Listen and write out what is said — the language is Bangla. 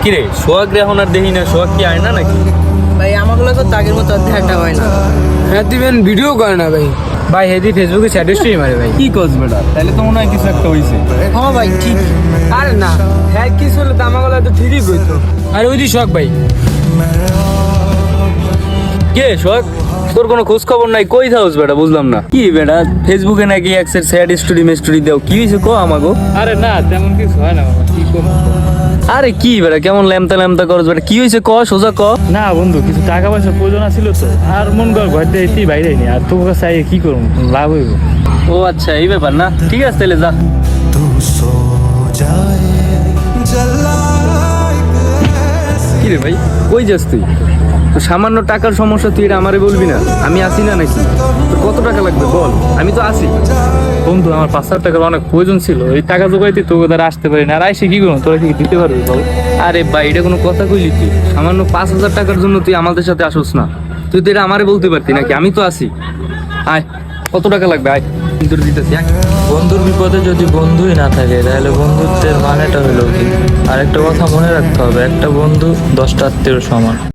কিরে সোহাগ রে এখন আর দেখি না, সোহাগ কি আয় না নাকি? ভাই আমাগুলো তো আগের মতো দেখা হয় না। হ্যাঁ দিবেন ভিডিও করে না ভাই। ভাই হেদি ফেসবুকে স্ট্যাটাসই মারে ভাই। কি কস বেটা, তাহলে তো মনে হয় কিছু একটা হইছে। হ্যাঁ ভাই ঠিক। আরে না হ্যাঁ কি হলো তো আমাগুলো তো ঠিকই কইতো। আরে ওই দি শখ ভাই। কে সোহাগ, তোর কোনো খোঁজ খবর নাই, কই থাকস বেটা? বুঝলাম না কি বেটা, ফেসবুকে নাকি এক্সের স্যাড স্টোরি মেস্টোরি দাও, কি হয়েছে কো আমাগো? আরে না তেমন কিছু হয় না বাবা, কি করব? আরে কি বেটা, কেমন ল্যামতা ল্যামতা করস বেটা, কি হয়েছে ক, সোজা ক। না বন্ধু, কিছু টাকা পয়সা প্রয়োজন ছিল তো, আর মন কর ঘর দিয়ে বাইরে নি, আর তোর কাছে আইয়ে কি করবো, লাভ হইব। ও আচ্ছা এই ব্যাপার না, ঠিক আছে তাহলে যা। কি রে ভাই, কই যাস তুই? তো সামান্য টাকার সমস্যা, তুই এটা আমারে বলবি না? আমি আসি না নাকি? তোর কত টাকা লাগবে বল, আমি তো আসি। বন্ধু আমার 5,000 টাকার অনেক প্রয়োজন ছিল, এই টাকা জোগাইতে তোকে দ্বারা আসতে পারি না, আর আইসে কি করবো, তোরা কি দিতে পারবি বল? আরে ভাই এটা কোনো কথা কইলি তুই? সামান্য 5,000 টাকার জন্য তুই আমাদের সাথে আসোস না? তুই তো এটা আমারে বলতে পারতি নাকি? আমি তো আসি। আয়, কত টাকা লাগবে আয়, তোর দিতেছি আয়। বন্ধুর বিপদে যদি বন্ধুই না থাকে তাহলে বন্ধুত্বের মানেটা হলো কি? আর একটা কথা মনে রাখতে হবে, একটা বন্ধু 10টা আত্মীয়র সমান।